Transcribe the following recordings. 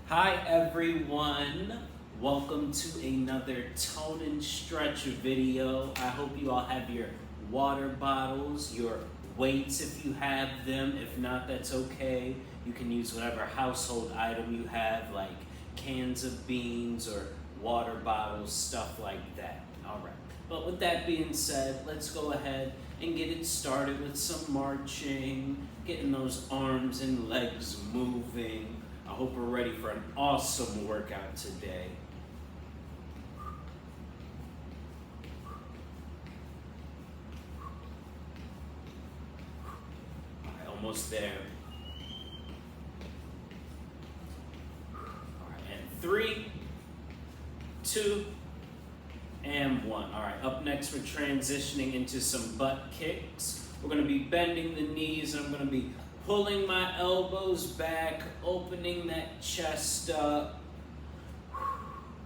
Hi everyone, welcome to another tone and stretch video. I hope you all have your water bottles, your weights if you have them. If not, that's okay. You can use whatever household item you have, like cans of beans or water bottles, stuff like that. All right. But with that being said, let's go ahead and get it started with some marching, getting those arms and legs moving. I hope we're ready for an awesome workout today. All right, almost there. All right, and 3, 2, and 1. All right, up next we're transitioning into some butt kicks. We're gonna be bending the knees and I'm gonna be pulling my elbows back, opening that chest up.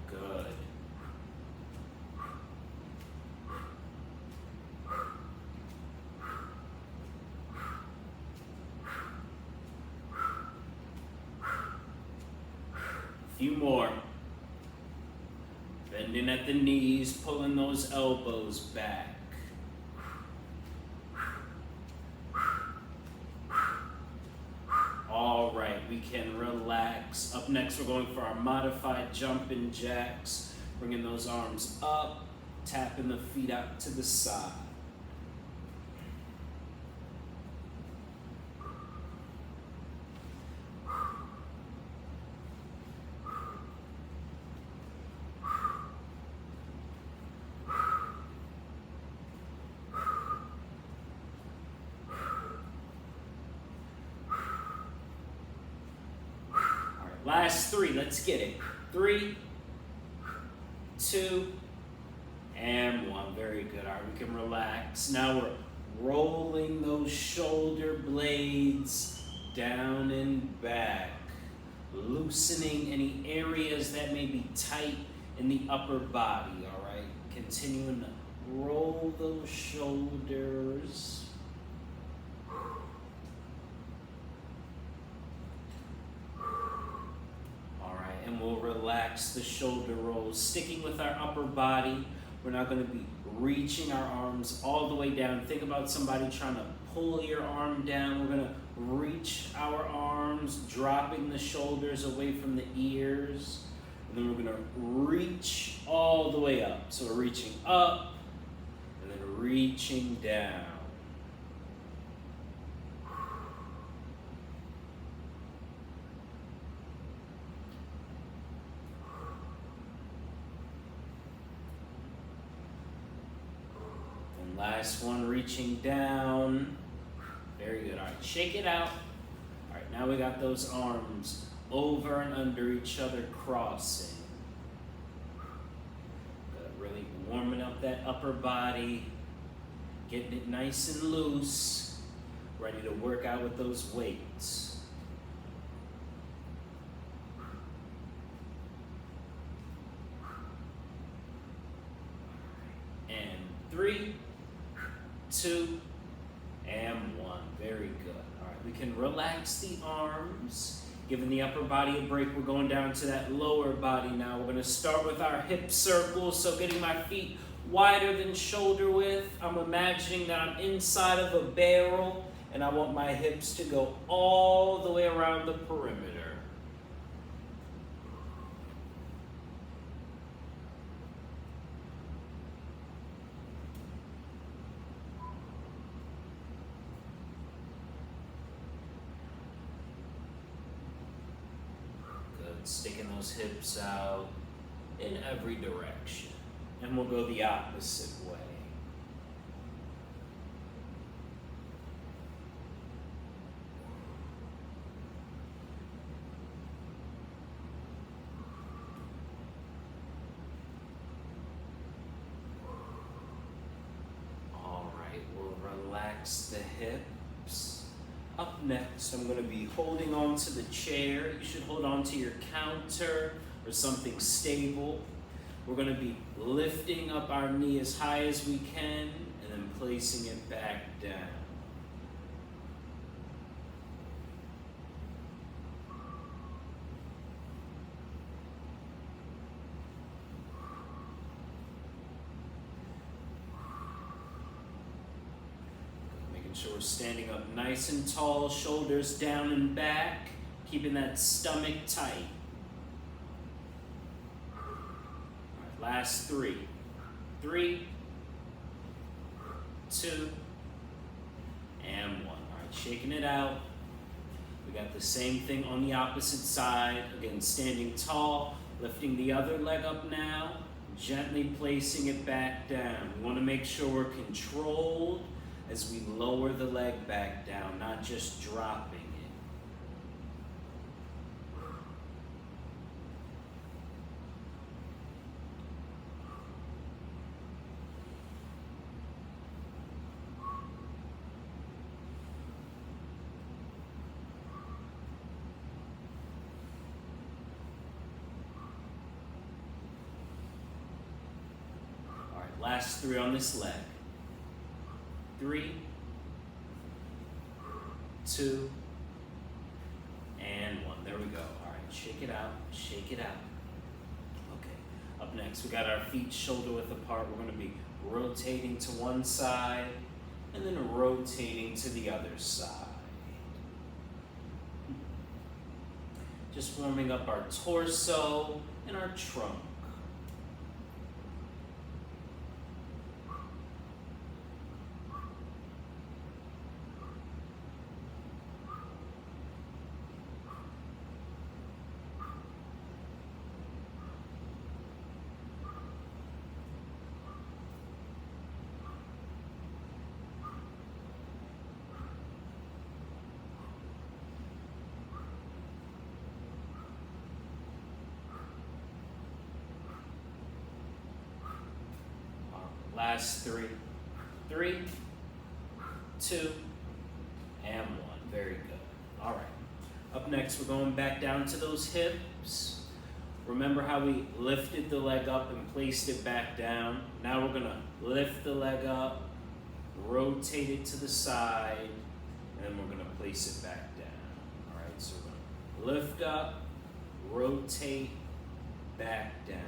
Good. A few more. Bending at the knees, pulling those elbows back. All right, we can relax. Up next, we're going for our modified jumping jacks. Bringing those arms up, tapping the feet out to the side. Last 3, let's get it. 3, 2, and 1. Very good. All right, we can relax. Now we're rolling those shoulder blades down and back, loosening any areas that may be tight in the upper body. All right, continuing to roll those shoulders. And we'll relax the shoulder rolls. Sticking with our upper body, we're not going to be reaching our arms all the way down. Think about somebody trying to pull your arm down. We're going to reach our arms, dropping the shoulders away from the ears. And then we're going to reach all the way up. So we're reaching up and then reaching down. Last one, reaching down. Very good. All right, shake it out. All right, now we got those arms over and under each other, crossing. Really warming up that upper body, getting it nice and loose, ready to work out with those weights. And 3, 2, and 1. Very good. All right, we can relax the arms, giving the upper body a break. We're going down to that lower body now. We're going to start with our hip circles, so getting my feet wider than shoulder width. I'm imagining that I'm inside of a barrel, and I want my hips to go all the way around the perimeter. Sticking those hips out in every direction. And we'll go the opposite way. All right, we'll relax the hips. Up next, I'm going to be holding on to the chair. You should hold on to your counter or something stable. We're going to be lifting up our knee as high as we can and then placing it back down. sure we're standing up nice and tall, shoulders down and back, keeping that stomach tight. All right, last 3. 3, 2, and 1. All right, shaking it out. We got the same thing on the opposite side. Again, standing tall, lifting the other leg up now, gently placing it back down. We want to make sure we're controlled as we lower the leg back down, not just dropping it. All right, last 3 on this leg. 3, 2, and 1. There we go. All right, shake it out, shake it out. Okay, up next, we got our feet shoulder width apart. We're going to be rotating to one side and then rotating to the other side. Just warming up our torso and our trunk. Last 3. 3, 2, and 1. Very good. All right. Up next, we're going back down to those hips. Remember how we lifted the leg up and placed it back down? Now we're going to lift the leg up, rotate it to the side, and then we're going to place it back down. All right, so we're going to lift up, rotate, back down.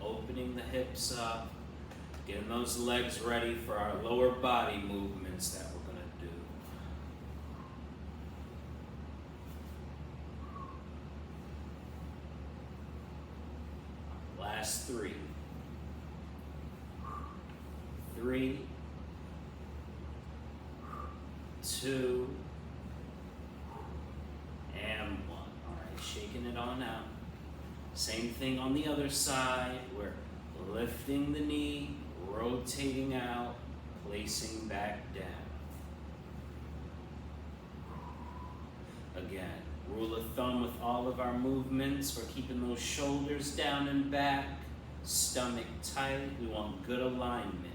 Opening the hips up, getting those legs ready for our lower body movements that we're going to do. Last 3. 3, 2, and 1. All right, shaking it on out. Same thing on the other side. We're lifting the knee, rotating out, placing back down. Again, rule of thumb with all of our movements, we're keeping those shoulders down and back, stomach tight. We want good alignment.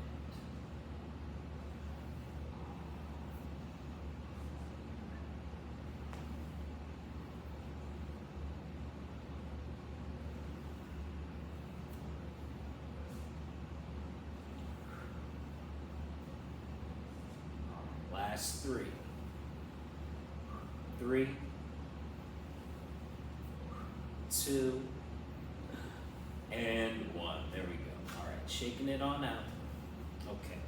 Last 3. 3, 2, and 1. There we go. All right, shaking it on out. Okay.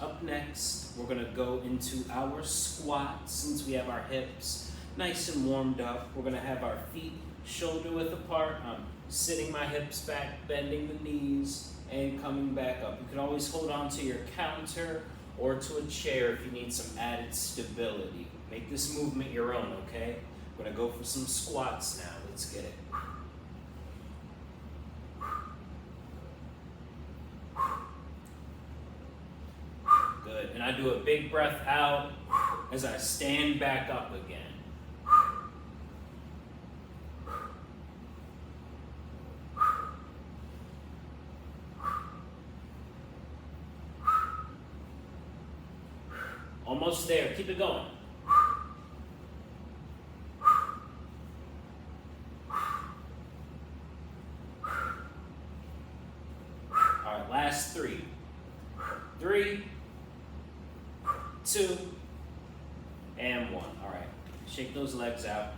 Up next, we're going to go into our squats. Since we have our hips nice and warmed up, we're going to have our feet shoulder width apart. I'm sitting my hips back, bending the knees, and coming back up. You can always hold on to your counter or to a chair if you need some added stability. Make this movement your own, okay? We're gonna go for some squats now. Let's get it. Good, and I do a big breath out as I stand back up again. Almost there. Keep it going. All right, last 3. 3, 2, and 1. All right, shake those legs out.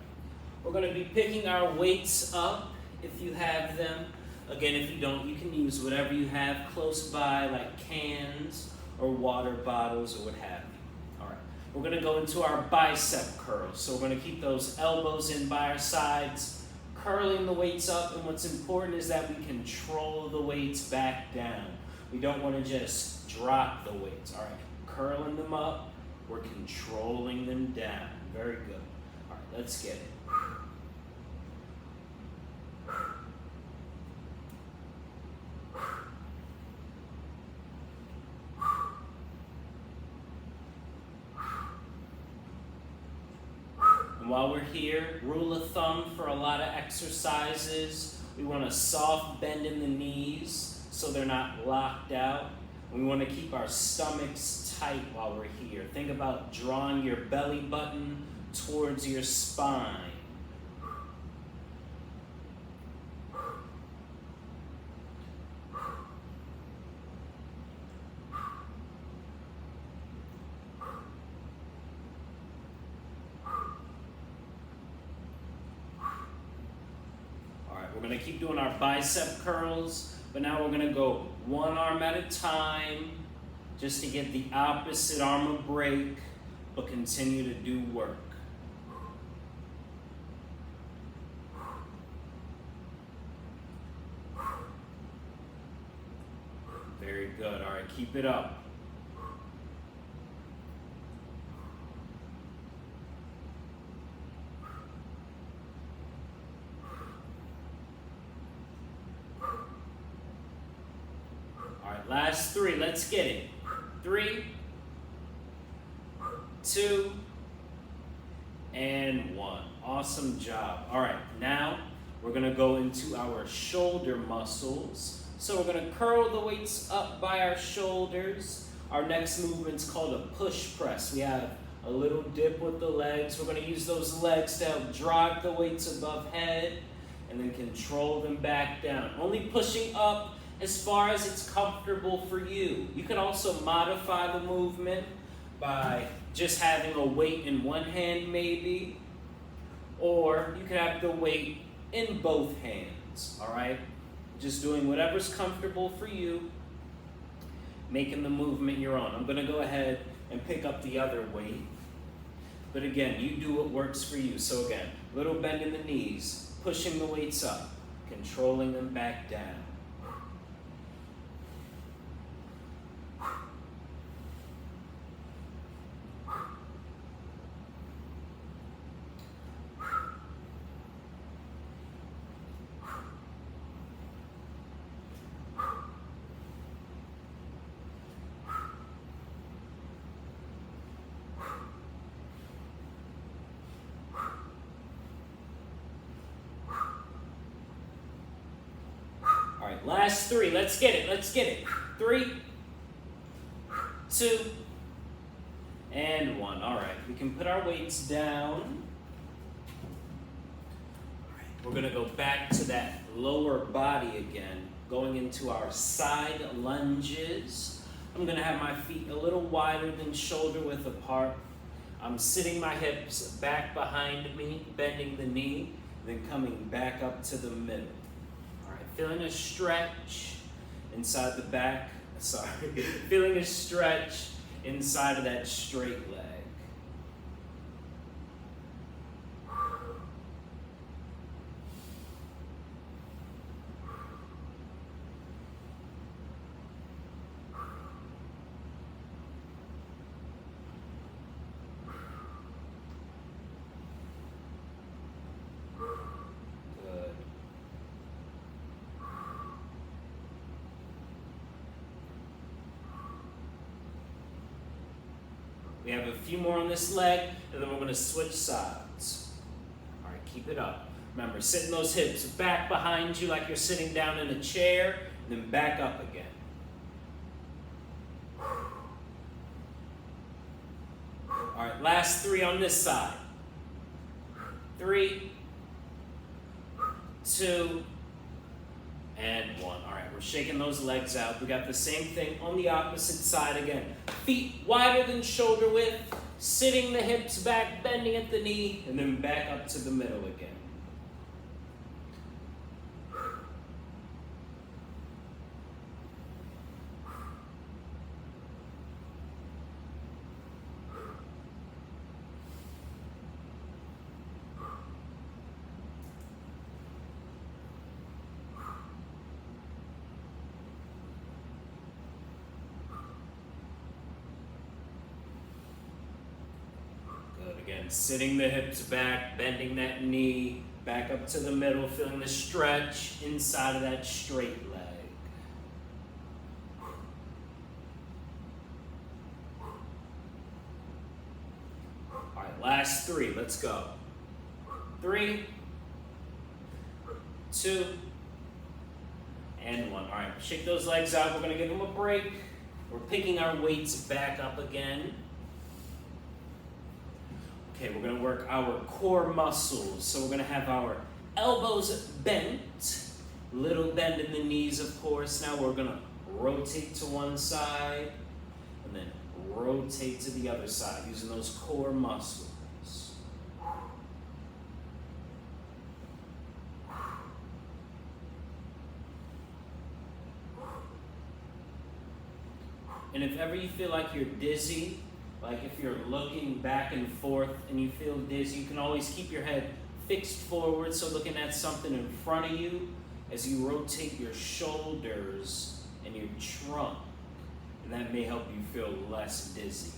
We're going to be picking our weights up if you have them. Again, if you don't, you can use whatever you have close by, like cans or water bottles or what have you. All right, we're gonna go into our bicep curls. So we're gonna keep those elbows in by our sides, curling the weights up, and what's important is that we control the weights back down. We don't wanna just drop the weights. All right, curling them up, we're controlling them down. Very good. All right, let's get it. While we're here, rule of thumb for a lot of exercises, we want a soft bend in the knees so they're not locked out. We want to keep our stomachs tight while we're here. Think about drawing your belly button towards your spine. We're going to keep doing our bicep curls, but now we're going to go one arm at a time just to get the opposite arm a break, but continue to do work. Very good. All right, keep it up. Last three, let's get it. 3, 2, and 1. Awesome job. All right, now we're gonna go into our shoulder muscles. So we're gonna curl the weights up by our shoulders. Our next movement's called a push press. We have a little dip with the legs. We're gonna use those legs to help drive the weights above head and then control them back down. Only pushing up as far as it's comfortable for you. You can also modify the movement by just having a weight in one hand maybe, or you can have the weight in both hands, all right? Just doing whatever's comfortable for you, making the movement your own. I'm gonna go ahead and pick up the other weight, but again, you do what works for you. So again, little bend in the knees, pushing the weights up, controlling them back down. All right, last three. Let's get it. Let's get it. 3, 2, and 1. All right, we can put our weights down. All right, we're going to go back to that lower body again, going into our side lunges. I'm going to have my feet a little wider than shoulder width apart. I'm sitting my hips back behind me, bending the knee, then coming back up to the middle. Feeling a stretch inside the back, feeling a stretch inside of that straight leg. We have a few more on this leg, and then we're going to switch sides. All right, keep it up. Remember, sitting those hips back behind you like you're sitting down in a chair, and then back up again. All right, last 3 on this side. 3, 2, and 1. All right, we're shaking those legs out. We got the same thing on the opposite side again. Feet wider than shoulder width, sitting the hips back, bending at the knee, and then back up to the middle again. Good. Sitting the hips back, bending that knee, back up to the middle, feeling the stretch inside of that straight leg. All right, last 3. Let's go. 3, 2, and 1. All right, shake those legs out. We're going to give them a break. We're picking our weights back up again. Okay, we're going to work our core muscles. So we're going to have our elbows bent, little bend in the knees, of course. Now we're going to rotate to one side and then rotate to the other side using those core muscles. And if ever you feel like you're dizzy, like if you're looking back and forth and you feel dizzy, you can always keep your head fixed forward, so looking at something in front of you as you rotate your shoulders and your trunk. And that may help you feel less dizzy.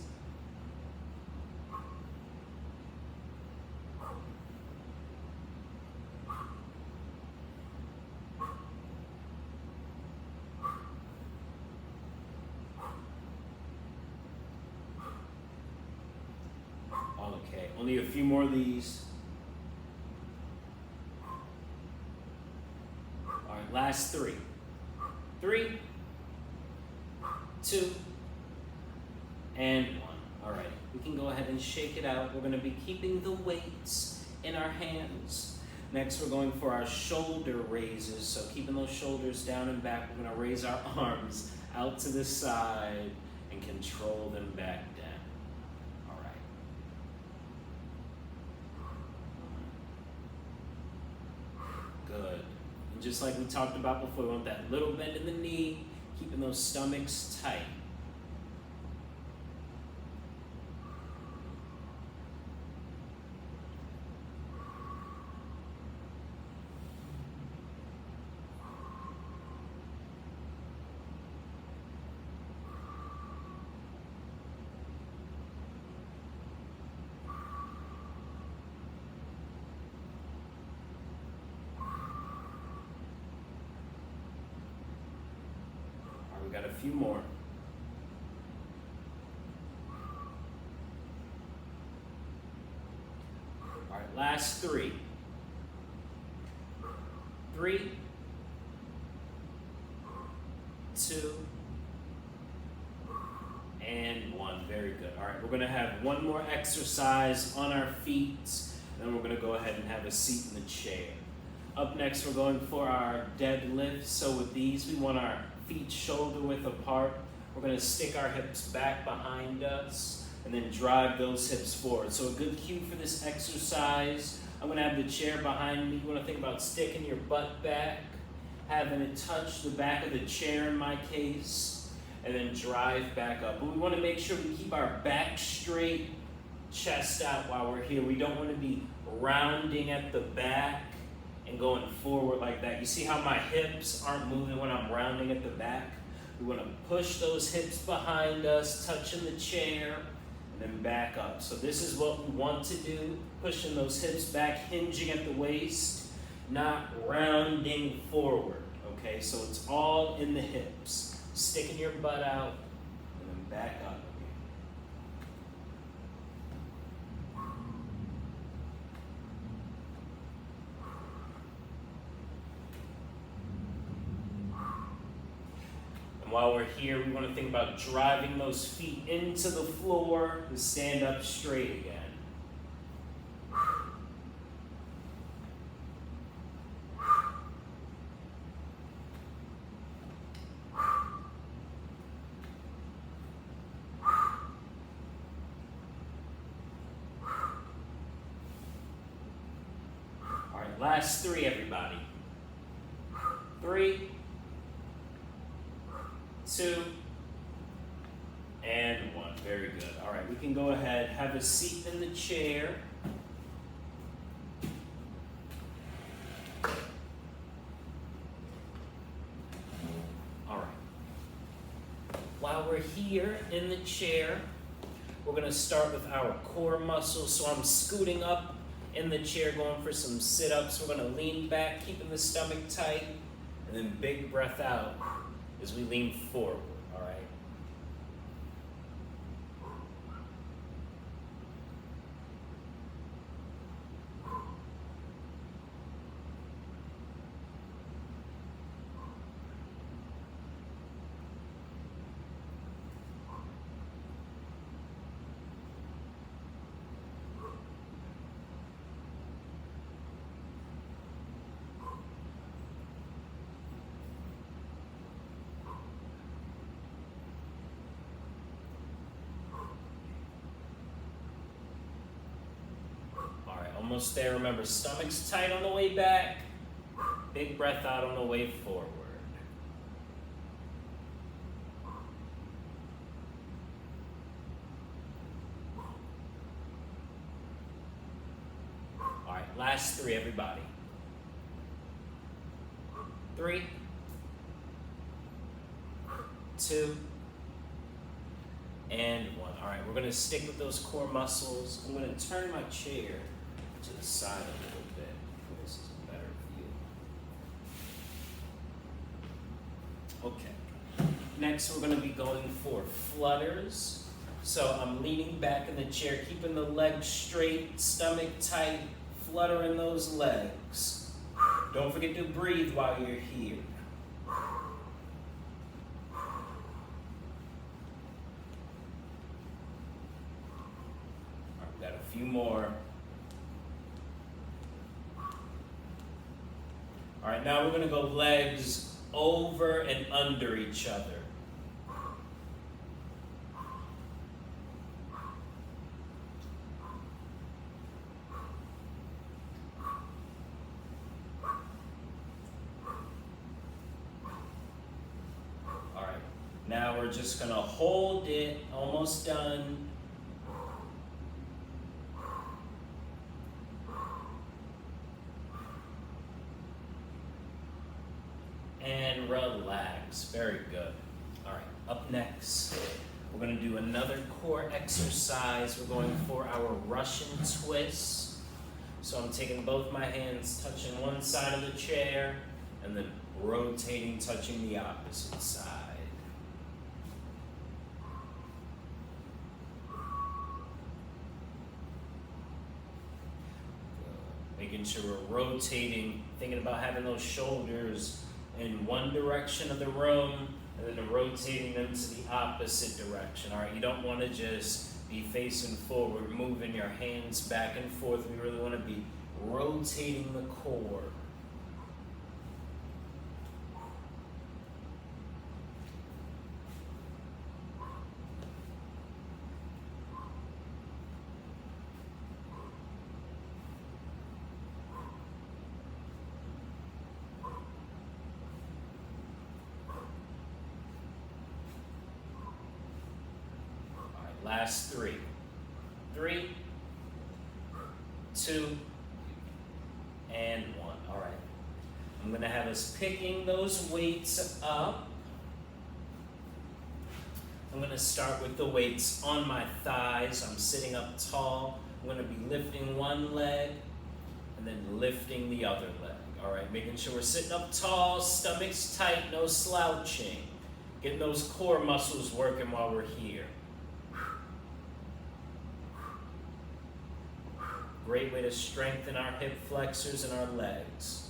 Okay, only a few more of these. All right, last 3. 3, 2, and 1. All right, we can go ahead and shake it out. We're going to be keeping the weights in our hands. Next, we're going for our shoulder raises. So keeping those shoulders down and back, we're going to raise our arms out to the side and control them back down. Good. And just like we talked about before, we want that little bend in the knee, keeping those stomachs tight. We got a few more. All right, last 3. 3, 2, and 1. Very good. All right, we're going to have one more exercise on our feet, and then we're going to go ahead and have a seat in the chair. Up next, we're going for our deadlift. So with these, we want our feet shoulder width apart. We're going to stick our hips back behind us and then drive those hips forward. So a good cue for this exercise, I'm going to have the chair behind me. You want to think about sticking your butt back, having it touch the back of the chair in my case, and then drive back up. But we want to make sure we keep our back straight, chest out while we're here. We don't want to be rounding at the back and going forward like that. You see how my hips aren't moving when I'm rounding at the back? We want to push those hips behind us, touching the chair, and then back up. So this is what we want to do, pushing those hips back, hinging at the waist, not rounding forward, okay? So it's all in the hips. Sticking your butt out, and then back up. While we're here, we want to think about driving those feet into the floor and stand up straight again. All right, last 3, everybody. 3, 2, and 1. Very good. All right, we can go ahead, have a seat in the chair. All right. While we're here in the chair, we're We're gonna start with our core muscles. So I'm scooting up in the chair, going for some sit-ups. We're gonna lean back, keeping the stomach tight, and then big breath out as we lean forward, all right? Almost there. Remember, stomach's tight on the way back. Big breath out on the way forward. All right, last three, everybody. 3, 2, and 1. All right, we're gonna stick with those core muscles. I'm gonna turn my chair to the side a little bit. This is a better view. Okay. Next, we're going to be going for flutters. So I'm leaning back in the chair, keeping the legs straight, stomach tight, fluttering those legs. Don't forget to breathe while you're here. All right, we got a few more. All right, now we're gonna go legs over and under each other. All right, now we're just gonna hold it, almost done. And relax. Very good. All right, up next, we're going to do another core exercise. We're going for our Russian twist. So I'm taking both my hands, touching one side of the chair, and then rotating, touching the opposite side. Making sure we're rotating, thinking about having those shoulders in one direction of the room, and then rotating them to the opposite direction. All right, you don't want to just be facing forward, moving your hands back and forth. We really want to be rotating the core. Last 3. 3, 2, and 1. All right. I'm going to have us picking those weights up. I'm going to start with the weights on my thighs. I'm sitting up tall. I'm going to be lifting one leg and then lifting the other leg. All right, making sure we're sitting up tall, stomach's tight, no slouching. Getting those core muscles working while we're here. Great way to strengthen our hip flexors and our legs.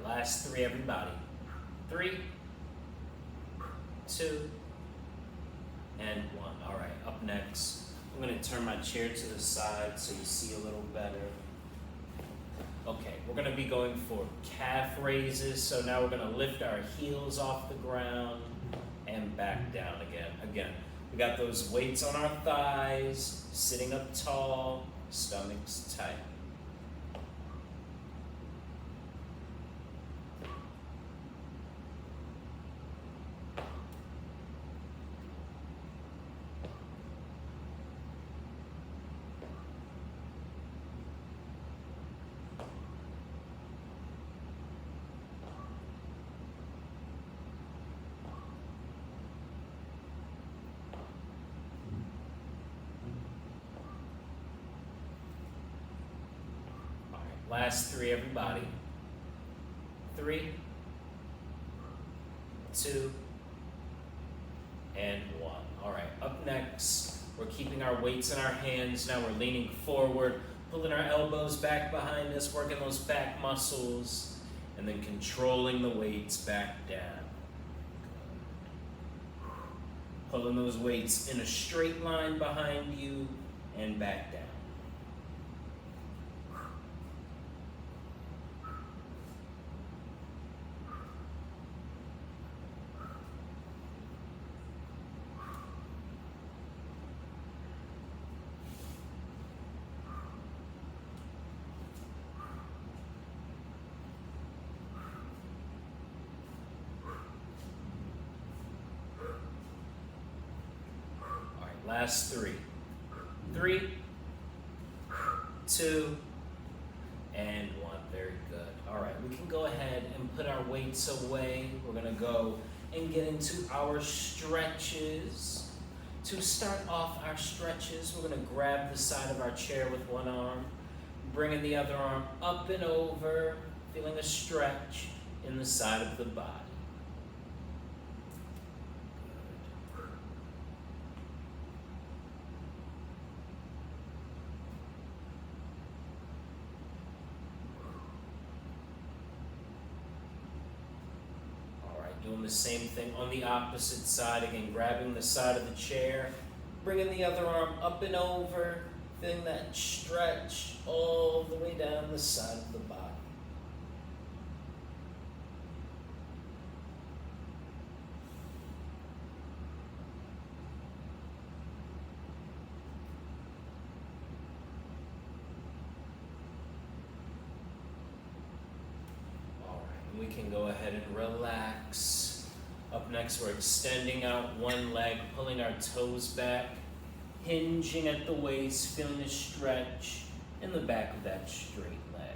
Last 3, everybody. 3, 2, and 1. All right, up next, I'm going to turn my chair to the side so you see a little better. Okay, we're gonna be going for calf raises. So now we're gonna lift our heels off the ground and back down again. Again, we got those weights on our thighs, sitting up tall, stomach's tight. Last three, everybody. 3, 2, and 1. All right, up next, we're keeping our weights in our hands. Now we're leaning forward, pulling our elbows back behind us, working those back muscles, and then controlling the weights back down. Pulling those weights in a straight line behind you and back down. Last 3. 3, 2, and 1. Very good. All right, we can go ahead and put our weights away. We're gonna go and get into our stretches. To start off our stretches, we're gonna grab the side of our chair with one arm, bringing the other arm up and over, feeling a stretch in the side of the body. Doing the same thing on the opposite side. Again, grabbing the side of the chair, bringing the other arm up and over, feeling that stretch all the way down the side of the body. All right, we can go ahead and relax. Up next, we're extending out one leg, pulling our toes back, hinging at the waist, feeling a stretch in the back of that straight leg.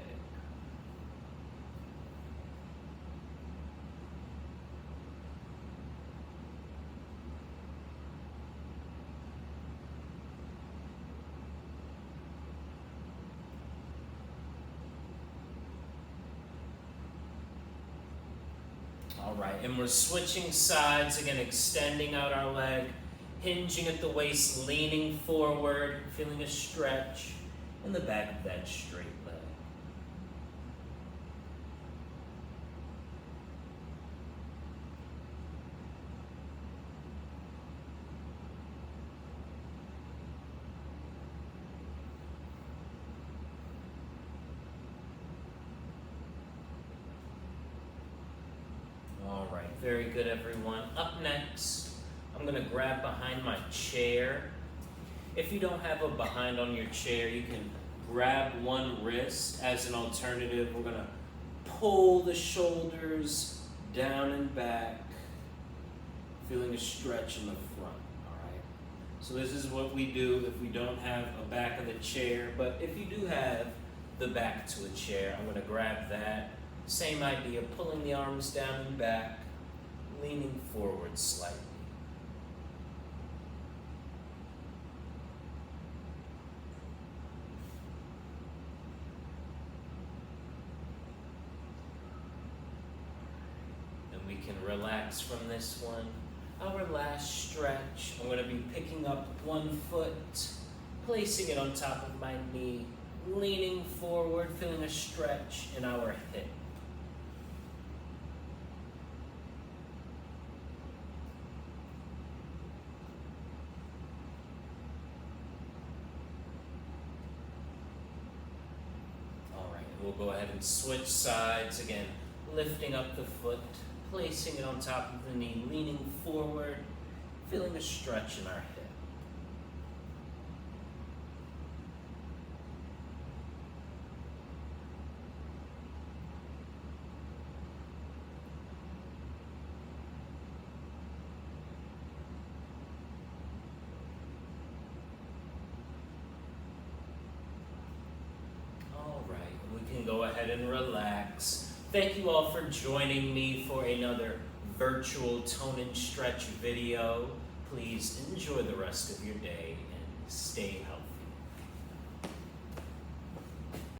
All right, and we're switching sides, again, extending out our leg, hinging at the waist, leaning forward, feeling a stretch in the back of that straight leg. All right, very good, everyone. Up next, I'm gonna grab behind my chair. If you don't have a behind on your chair, you can grab one wrist as an alternative. We're gonna pull the shoulders down and back, feeling a stretch in the front, all right? So this is what we do if we don't have a back of the chair, but if you do have the back to a chair, I'm gonna grab that. Same idea, pulling the arms down and back, leaning forward slightly. And we can relax from this one. Our last stretch, I'm going to be picking up one foot, placing it on top of my knee, leaning forward, feeling a stretch in our hip. we'll go ahead and switch sides. Again, lifting up the foot, placing it on top of the knee, leaning forward, feeling a stretch in our hip. Go ahead and relax. Thank you all for joining me for another virtual tone and stretch video. Please enjoy the rest of your day.